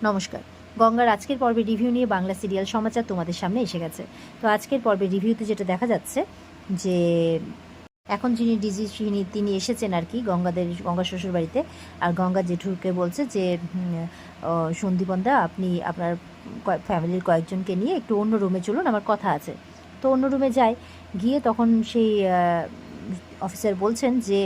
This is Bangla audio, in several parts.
নমস্কার। গঙ্গার আজকের পর্বে রিভিউ নিয়ে বাংলা সিরিয়াল সমাচার তোমাদের সামনে এসে গেছে। তো আজকের পর্বে রিভিউতে যেটা দেখা যাচ্ছে যে এখন যিনি ডিজি তিনি এসেছেন আর কি গঙ্গার শ্বশুরবাড়িতে। আর গঙ্গা জেঠুকে বলছে যে সন্দীপনদা, আপনি আপনার ফ্যামিলির কয়েকজনকে নিয়ে একটু অন্য রুমে চলুন, আমার কথা আছে। তো অন্য রুমে যায়, গিয়ে তখন সেই অফিসার বলছেন যে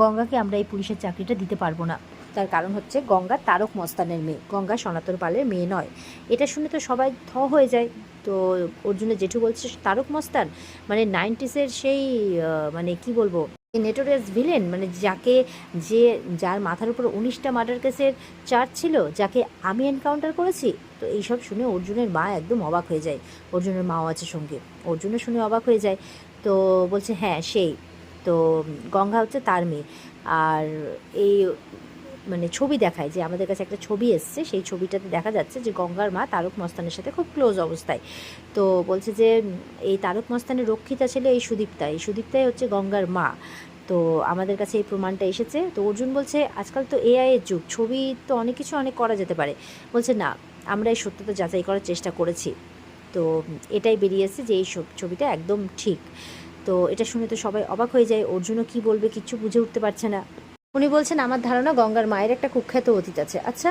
গঙ্গাকে আমরা এই পুলিশের চাকরিটা দিতে পারবো না। তার কারণ হচ্ছে গঙ্গা তারক মস্তানের মেয়ে, গঙ্গা সনাতন পালের মেয়ে নয়। এটা শুনে তো সবাই হয়ে যায়। তো অর্জুনের জেঠু বলছে তারক মস্তান মানে 90s সেই মানে কি বলবো, নেটোরিয়াস ভিলেন, মানে যার মাথার উপর 19টা মার্ডার কেসের চার্জ ছিল, যাকে আমি এনকাউন্টার করেছি। তো এইসব শুনে অর্জুনের মা একদম অবাক হয়ে যায়। অর্জুনের মাও আছে সঙ্গে, অর্জুনের শুনে অবাক হয়ে যায়। তো বলছে হ্যাঁ সেই, তো গঙ্গা হচ্ছে তার মেয়ে। আর এই মানে ছবি দেখায় যে আমাদের কাছে একটা ছবি এসছে, সেই ছবিটাতে দেখা যাচ্ছে যে গঙ্গার মা তারক মস্তানের সাথে খুব ক্লোজ অবস্থায়। তো বলছে যে এই তারক মস্তানের রক্ষিতা ছিল এই সুদীপ্তাই হচ্ছে গঙ্গার মা। তো আমাদের কাছে এই প্রমাণটা এসেছে। তো অর্জুন বলছে আজকাল তো এআই এর যুগ, ছবি তো অনেক কিছু অনেক করা যেতে পারে। বলছে না, আমরা এই সত্যতা যাচাই করার চেষ্টা করেছি, তো এটাই বেরিয়ে এসেছে যে এই ছবিটা একদম ঠিক। তো এটা শুনে তো সবাই অবাক হয়ে যায়। অর্জুনও কী বলবে কিচ্ছু বুঝে উঠতে পারছে না। উনি বলছেন আমার ধারণা গঙ্গার মায়ের একটা কুখ্যাত অতীত আছে। আচ্ছা,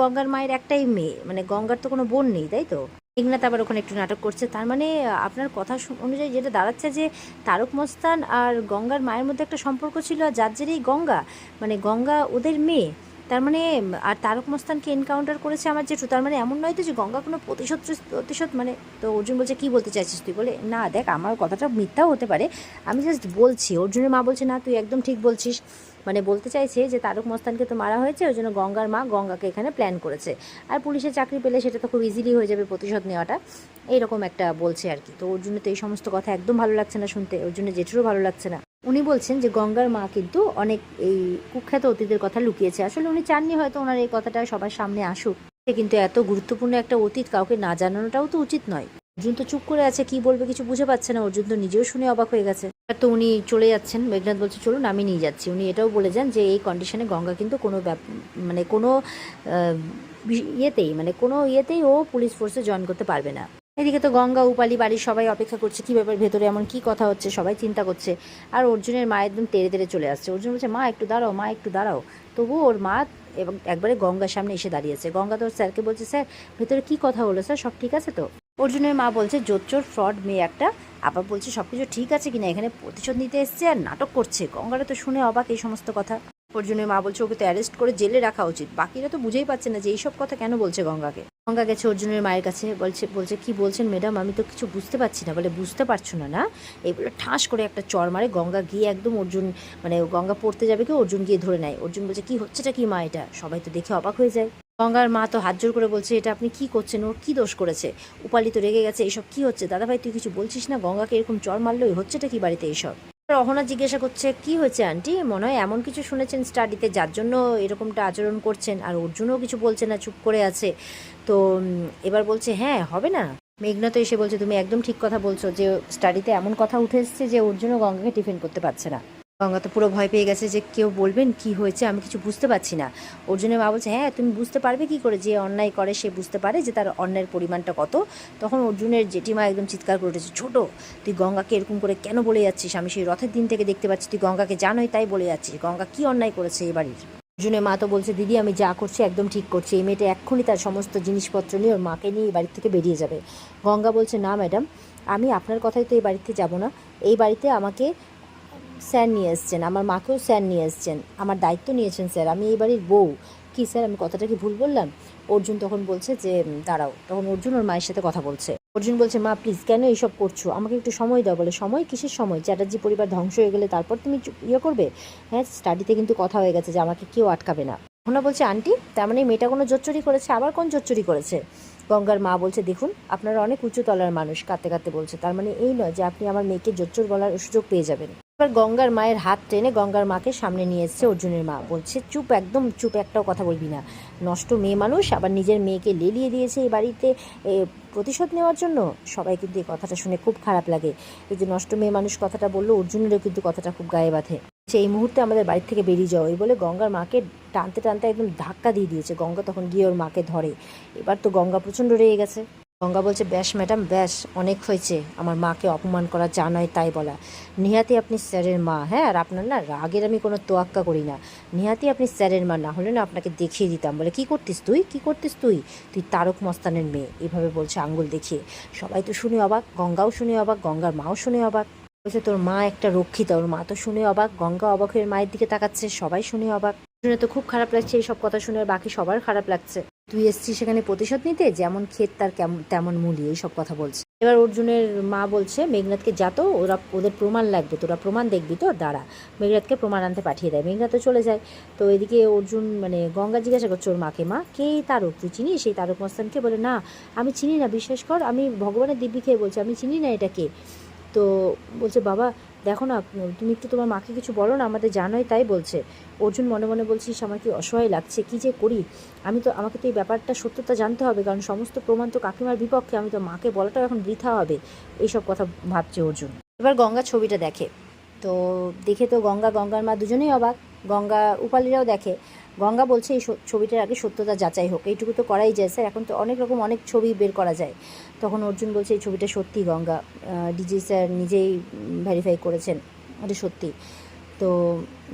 গঙ্গার মায়ের একটাই মেয়ে, মানে গঙ্গার তো কোনো বোন নেই, তাই তো? মেঘনাথ আবার ওখানে একটু নাটক করছে। তার মানে আপনার কথা অনুযায়ী যেটা দাঁড়াচ্ছে যে তারক মস্তান আর গঙ্গার মায়ের মধ্যে একটা সম্পর্ক ছিল, আর যার জেরেই গঙ্গা, মানে গঙ্গা ওদের মেয়ে। তার মানে আর তারক মস্তানকে এনকাউন্টার করেছে আমার জেঠু। তার মানে এমন নয় তো যে গঙ্গা কোনো প্রতিশোধ মানে। তো অর্জুন বলছে কী বলতে চাইছিস তুই? বলে না দেখ, আমার কথাটা মিথ্যাও হতে পারে, আমি জাস্ট বলছি। অর্জুনের মা বলছে না, তুই একদম ঠিক বলছিস। মানে বলতে চাইছে যে তারক মস্তানকে তো মারা হয়েছে, ওই জন্য গঙ্গার মা গঙ্গাকে এখানে প্ল্যান করেছে। আর পুলিশের চাকরি পেলে সেটা তো খুব ইজিলি হয়ে যাবে প্রতিশোধ নেওয়াটা, এইরকম একটা বলছে আর কি। তো অর্জুনের তো এই সমস্ত কথা একদম ভালো লাগছে না শুনতে, অর্জুনের জেঠুরও ভালো লাগছে না। উনি বলছেন যে গঙ্গার মা কিন্তু অনেক এই কুখ্যাত অতীতের কথা লুকিয়েছে। আসলে উনি চাননি হয়তো ওনার এই কথাটা সবার সামনে আসুক, কিন্তু এত গুরুত্বপূর্ণ একটা অতীত কাউকে না জানানোটাও তো উচিত নয়। অর্জুন তো চুপ করে আছে, কি বলবে কিছু বুঝে পাচ্ছে না। অর্জুন তো নিজেও শুনে অবাক হয়ে গেছে। তো উনি চলে যাচ্ছেন, মেঘনাথ বলছে চলুন আমি নিয়ে যাচ্ছি। উনি এটাও বলে যান যে এই কন্ডিশনে গঙ্গা কিন্তু মানে কোনো ইয়েতেই ও পুলিশ ফোর্সে জয়েন করতে পারবে না। এদিকে তো গঙ্গা উপালি বাড়ির সবাই অপেক্ষা করছে কী ব্যাপার, ভেতরে এমন কী কথা হচ্ছে, সবাই চিন্তা করছে। আর অর্জুনের মা একদম তেড়ে তেড়ে চলে আসছে। অর্জুন বলছে মা একটু দাঁড়াও, মা একটু দাঁড়াও। তবুও ওর মা এবং একবারে গঙ্গার সামনে এসে দাঁড়িয়েছে। গঙ্গা তো স্যারকে বলছে স্যার ভেতরে কী কথা হলো স্যার, সব ঠিক আছে তো? অর্জুনের মা বলছে জোচ্চোর ফ্রড মেয়ে একটা। আবার বলছে সব কিছু ঠিক আছে কিনা, এখানে প্রতিশোধ নিতে এসছে আর নাটক করছে। গঙ্গারা তো শুনে অবাক এই সমস্ত কথা। অর্জুনের মা বলছে ওকে তো অ্যারেস্ট করে জেলে রাখা উচিত। বাকিরা তো বুঝেই পাচ্ছে না যে এইসব কথা কেন বলছে গঙ্গাকে। গঙ্গা গেছে অর্জুনের মায়ের কাছে, বলছে কি বলছেন ম্যাডাম, আমি তো কিছু বুঝতে পারছি না। বলে বুঝতে পারছো না? এই বলে ঠাস করে একটা চড় মারে। গঙ্গা গিয়ে একদম অর্জুন, মানে গঙ্গা পড়তে যাবে কি, অর্জুন গিয়ে ধরে নেয়। অর্জুন বলছে কি হচ্ছেটা কি মা এটা? সবাই তো দেখে অবাক হয়ে যায়। গঙ্গার মা তো হাত জোর করে বলছে এটা আপনি কি করছেন, ওর কি দোষ করেছে? উপালি তো রেগে গেছে, এইসব কি হচ্ছে দাদাভাই, তুই কিছু বলছিস না? গঙ্গাকে এরকম চড় মারলো, হচ্ছেটা কি বাড়িতে এইসব? রহনা জিজ্ঞাসা করছে কি হয়েছে আন্টি, মনে হয় এমন কিছু শুনেছেন স্টাডিতে যার জন্য এরকমটা আচরণ করছেন। আর অর্জুনও কিছু বলছে না, চুপ করে আছে। তো এবার বলছে হ্যাঁ হবে না। মেঘনা তো এসে বলছে তুমি একদম ঠিক কথা বলছো, যে স্টাডিতে এমন কথা উঠে এসছে যে অর্জুনও গঙ্গাকে ডিফেন্ড করতে পারছে না। গঙ্গা তো পুরো ভয় পেয়ে গেছে যে কেউ বলবেন কি হয়েছে, আমি কিছু বুঝতে পারছি না। অর্জুনের মা বলছে হ্যাঁ তুমি বুঝতে পারবে কি করে, যে অন্যায় করে সে বুঝতে পারে যে তার অন্যায়ের পরিমাণটা কত। তখন অর্জুনের জেঠিমা একদম চিৎকার করে উঠেছে ছোট, তুই গঙ্গাকে এরকম করে কেন বলে যাচ্ছিস? আমি সেই রথের দিন থেকে দেখতে পাচ্ছি তুই গঙ্গাকে জানোই তাই বলে যাচ্ছিস। গঙ্গা কি অন্যায় করেছে এ বাড়ির? অর্জুনের মা তো বলছে দিদি আমি যা করছি একদম ঠিক করছি, এই মেয়েটা এক্ষুনি তার সমস্ত জিনিসপত্র নিয়ে ওর মাকে নিয়ে এই বাড়ির থেকে বেরিয়ে যাবে। গঙ্গা বলছে না ম্যাডাম, আমি আপনার কথাই তো এই বাড়িতে যাব না। এই বাড়িতে আমাকে স্যার নিয়ে এসছেন, আমার মাকেও স্যার নিয়ে এসছেন, আমার দায়িত্ব নিয়েছেন স্যার, আমি এই বাড়ির বউ। কি স্যার আমি কথাটা কি ভুল বললাম? অর্জুন তখন বলছে যে দাঁড়াও। তখন অর্জুন ওর মায়ের সাথে কথা বলছে। অর্জুন বলছে মা প্লিজ কেন এইসব করছো, আমাকে একটু সময় দাও। বলে সময় কিসের সময়? চ্যাটার্জি পরিবার ধ্বংস হয়ে গেলে তারপর তুমি করবে? হ্যাঁ স্টাডিতে কিন্তু কথা হয়ে গেছে যে আমাকে কেউ আটকাবে না। ওনা বলছে আন্টি তার মানে মেয়েটা কোনো জোচ্চুরি করেছে? আবার কোন জোচ্চুরি করেছে? গঙ্গার মা বলছে দেখুন আপনারা অনেক উঁচু তলার মানুষ, কাঁদতে কাঁদতে বলছে তার মানে এই নয় যে আপনি আমার মেয়েকে জোচ্চুর বলার সুযোগ পেয়ে যাবেন। এবার গঙ্গার মায়ের হাত টেনে গঙ্গার মাকে সামনে নিয়ে এসছে অর্জুনের মা। বলছে চুপ, একদম চুপ, একটাও কথা বলবি না। নষ্ট মেয়ে মানুষ, আবার নিজের মেয়েকে লেলিয়ে দিয়েছে এই বাড়িতে প্রতিশোধ নেওয়ার জন্য। সবাই কিন্তু এই কথাটা শুনে খুব খারাপ লাগে। এই যে নষ্ট মেয়ে মানুষ কথাটা বললো, অর্জুনেরও কিন্তু কথাটা খুব গায়ে বাঁধে। এই মুহূর্তে আমাদের বাড়ি থেকে বেরিয়ে যাও, এই বলে গঙ্গার মাকে টানতে টানতে একদম ধাক্কা দিয়ে দিয়েছে। গঙ্গা তখন গিয়ে ওর মাকে ধরে। এবার তো গঙ্গা প্রচণ্ড রেগে গেছে। গঙ্গা বলছে, ব্যাস ম্যাডাম, ব্যাস, অনেক হয়েছে আমার মাকে অপমান করা, যা নয় তাই বলা। নিহাতি আপনি স্যারের মা, হ্যাঁ, আর আপনার না রাগের আমি কোনো তোয়াক্কা করি না। নিহাতি আপনি স্যারের মা, না হলে না আপনাকে দেখিয়ে দিতাম। বলে, কী করতিস তুই, কী করতিস তুই, তুই তারক মস্তানের মেয়ে, এভাবে বলছে আঙ্গুল দেখিয়ে। সবাই তো শুনে অবাক, গঙ্গাও শুনে অবাক, গঙ্গার মাও শুনে অবাক। বলছে, তোর মা একটা রক্ষিতা, ওর মা তো শুনে অবাক। গঙ্গা অবাক হয়ে মায়ের দিকে তাকাচ্ছে, সবাই শুনে অবাক। শুনে তো খুব খারাপ লাগছে এইসব কথা শুনে, বাকি সবার খারাপ লাগছে। তুই এসছিস সেখানে প্রতিশোধ নিতে, যেমন ক্ষেত তার তেমন মূল্য, এইসব কথা বলছে। এবার অর্জুনের মা বলছে, মেঘনাথকে যা তো, ওদের প্রমাণ লাগবে, তোরা প্রমাণ দেখবি তো, দাঁড়া। মেঘনাথকে প্রমাণ আনতে পাঠিয়ে দেয়। মেঘনাথ তো চলে যায়। তো এদিকে অর্জুন গঙ্গা জিজ্ঞাসা করছে ওর মাকে, মা কে তারক, তুই চিনিস সেই তারক মস্তানকে? বলে, না আমি চিনি না, বিশ্বাস কর, আমি ভগবানের দিব্যি খেয়ে বলছি আমি চিনি না এটাকে। তো বলছে, বাবা দেখো না, তুমি একটু তোমার মাকে কিছু বলো না, আমাদের জানোই তাই বলছে। অর্জুন মনে মনে বলছিস, আমার কি অসহায় লাগছে, কী যে করি। আমাকে তো এই ব্যাপারটা সত্যতা জানতে হবে, কারণ সমস্ত প্রমাণ তো কাকিমার বিপক্ষে, আমি তো মাকে বলাটাও এখন বৃথা হবে। এইসব কথা ভাবছে অর্জুন। এবার গঙ্গা ছবিটা দেখে, তো দেখে তো গঙ্গার মা দুজনেই অবাক। গঙ্গা উপালিরাও দেখে। গঙ্গা বলছে এই ছবিটার আগে সত্যতা যাচাই হোক, এইটুকু তো করাই যায় স্যার, এখন তো অনেক ছবি বের করা যায়। তখন অর্জুন বলছে এই ছবিটা সত্যি গঙ্গা, ডিজি স্যার নিজেই ভেরিফাই করেছেন, এটা সত্যি। তো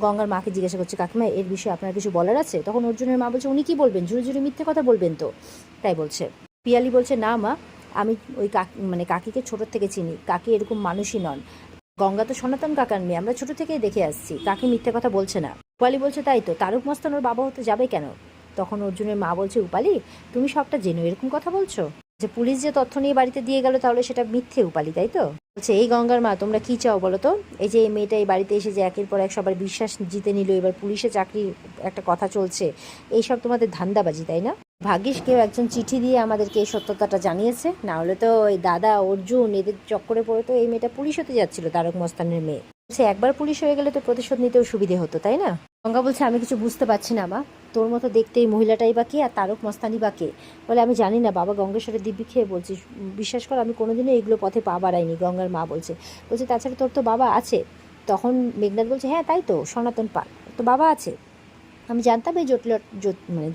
গঙ্গার মাকে জিজ্ঞাসা করছে, কাকিমা এর বিষয়ে আপনার কিছু বলার আছে? তখন অর্জুনের মা বলছে, উনি কী বলবেন, জুড়ে জুড়ে মিথ্যে কথা বলবেন তো, তাই বলছে। পিয়ালি বলছে, না মা, আমি ওই কাকিকে ছোটোর থেকে চিনি, কাকি এরকম মানুষই নন। গঙ্গা তো সনাতন কাকার মেয়ে, আমরা ছোটো থেকেই দেখে আসছি, কাকি মিথ্যে কথা বলছে না। উপালি বলছে, তাই তো, তারক মস্তান ওর বাবা হতে যাবে কেন? তখন অর্জুনের মা বলছে, উপালি তুমি সবটা জেনে এরকম কথা বলছো, যে পুলিশ যে তথ্য নিয়ে বাড়িতে দিয়ে গেল তাহলে সেটা মিথ্যে উপালি, তাই তো? বলছে, এই গঙ্গার মা তোমরা কী চাও বলো তো? এই যে এই মেয়েটা এই বাড়িতে এসে যে একের পর এক সবার বিশ্বাস জিতে নিল, এবার পুলিশে চাকরির একটা কথা চলছে, এইসব তোমাদের ধান্দাবাজি, তাই না? ভাগ্যিস কেউ একজন চিঠি দিয়ে আমাদেরকে এই সত্যতাটা জানিয়েছে, না হলে তো ওই দাদা অর্জুন এদের চক্করে পড়ে তো এই মেয়েটা পুলিশ হতে যাচ্ছিল, তারক মস্তানের মেয়ে। বলছে, একবার পুলিশ হয়ে গেলে তো প্রতিশোধ নিতেও সুবিধে হতো, তাই না? গঙ্গা বলছে, আমি কিছু বুঝতে পারছি না মা, তোর মতো দেখতে এই মহিলাটাই বা কে, আর তারক মস্তানি বা কে? বলে, আমি জানি না বাবা, গঙ্গেশ্বরের দিব্যি খেয়ে বলছি, বিশ্বাস কর আমি কোনোদিনও এগুলো পথে পা বাড়াইনি। গঙ্গার মা বলছে, তাছাড়া তোর তো বাবা আছে। তখন মেঘনাথ বলছে, হ্যাঁ তাই তো, সনাতন পাল তো বাবা আছে, আমি জানতাম এই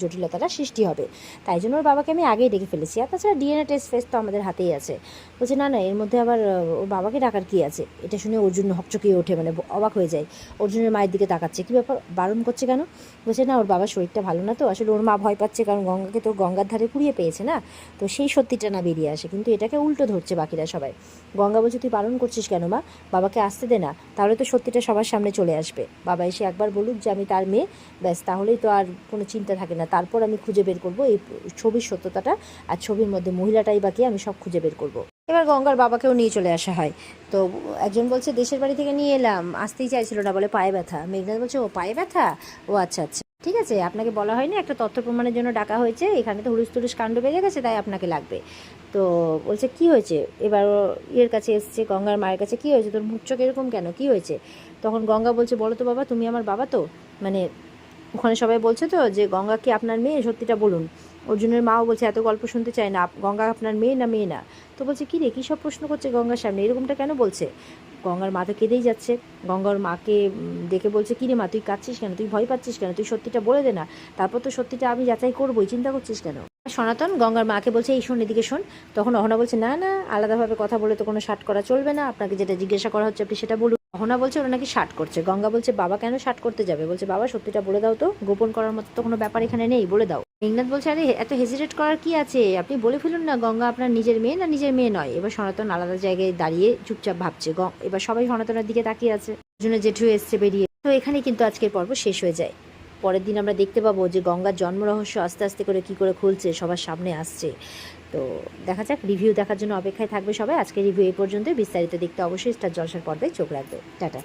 জটিলতাটা সৃষ্টি হবে, তাই জন্য ওর বাবাকে আমি আগেই ডেকে ফেলেছি। আর তাছাড়া ডিএনএ টেস্ট ফেস তো আমাদের হাতেই আছে। বলছে, না এর মধ্যে আবার ওর বাবাকে ডাকার কী আছে? এটা শুনে অর্জুন হকচকিয়ে ওঠে, অবাক হয়ে যায়। অর্জুনের মায়ের দিকে তাকাচ্ছে, কী ব্যাপার, বারণ করছে কেন? বলছে, না ওর বাবার শরীরটা ভালো না, তো আসলে ওর মা ভয় পাচ্ছে, কারণ গঙ্গাকে তো গঙ্গার ধারে কুড়িয়ে পেয়েছে না, তো সেই সত্যিটা না বেরিয়ে আসে, কিন্তু এটাকে উল্টো ধরছে বাকিরা সবাই। গঙ্গা বলছে, তুই বারণ করছিস কেন মা, বাবাকে আসতে দে না, তাহলে তো সত্যিটা সবার সামনে চলে আসবে। বাবা এসে একবার বলুক যে আমি তার মেয়ে, ব্যাস, তাহলেই তো আর কোনো চিন্তা থাকে না। তারপর আমি খুঁজে বের করব এই ছবির সত্যতাটা, আর ছবির মধ্যে মহিলাটাই বাকি, আমি সব খুঁজে বের করব। এবার গঙ্গার বাবাকেও নিয়ে চলে আসা হয়। তো একজন বলছে, দেশের বাড়ি থেকে নিয়ে এলাম, আসতেই চাইছিল না, বলে পায়ে ব্যথা। মেঘনাথ বলছে, ও পায়ে ব্যথা, ও আচ্ছা আচ্ছা ঠিক আছে, আপনাকে বলা হয়নি একটা তথ্য প্রমাণের জন্য ডাকা হয়েছে, এখানে তো হুলুস কাণ্ড বেড়ে গেছে, তাই আপনাকে লাগবে। তো বলছে, কি হয়েছে? এবার ইয়ের কাছে এসছে, গঙ্গার মায়ের কাছে, কি হয়েছে তোর, মুখ চোখ এরকম কেন, কি হয়েছে? তখন গঙ্গা বলছে, বলো তো বাবা, তুমি আমার বাবা তো, ওখানে সবাই বলছে তো যে গঙ্গা কি আপনার মেয়ে, সত্যিটা বলুন। অর্জুনের মাও বলছে, এত গল্প শুনতে চায় না, গঙ্গা আপনার মেয়ে না মেয়ে না? তো বলছে, কী রে, কী সব প্রশ্ন করছে গঙ্গার সামনে, এরকমটা কেন বলছে? গঙ্গার মা তো কেঁদেই যাচ্ছে। গঙ্গার মাকে দেখে বলছে, কী রে মা, তুই কাঁদছিস কেন, তুই ভয় পাচ্ছিস কেন, তুই সত্যিটা বলে দে না, তারপর তো সত্যিটা আমি যাচাই করবোই, চিন্তা করছিস কেন? সনাতন গঙ্গার মাকে বলছে, এই শোন, এদিকে শোন। তখন অহনা বলছে, না আলাদাভাবে কথা বলে তো কোনো শার্ট করা চলবে না, আপনাকে যেটা জিজ্ঞাসা করা হচ্ছে আপনি সেটা বলুন। অহনা বলছে, ওরা নাকি শার্ট করছে। গঙ্গা বলছে, বাবা কেন শার্ট করতে যাবে? বলছে, বাবা সত্যিটা বলে দাও তো, গোপন করার মতো তো কোনো ব্যাপার এখানে নেই, বলে দাও। মেঘনাথ বলছে, আরে এত হেজিটেট করার কি আছে, আপনি বলে ফেলুন না, গঙ্গা আপনার নিজের মেয়ে না নিজের মেয়ে নয়। এবার সনাতন আলাদা জায়গায় দাঁড়িয়ে চুপচাপ ভাবছে। এবার সবাই সনাতনের দিকে তাকিয়ে আছে, জন্য জেঠু এসছে বেরিয়ে। তো এখানেই কিন্তু আজকের পর্ব শেষ হয়ে যায়। পরের দিন আমরা দেখতে পাবো যে গঙ্গার জন্ম রহস্য আস্তে আস্তে করে কী করে খুলছে, সবার সামনে আসছে। তো দেখা যাক, রিভিউ দেখার জন্য অপেক্ষায় থাকবে সবাই। আজকে রিভিউ এই পর্যন্তই, বিস্তারিত দেখতে অবশ্যই স্টার জলসার পর্দায় চোখ রাখবে। টাটা।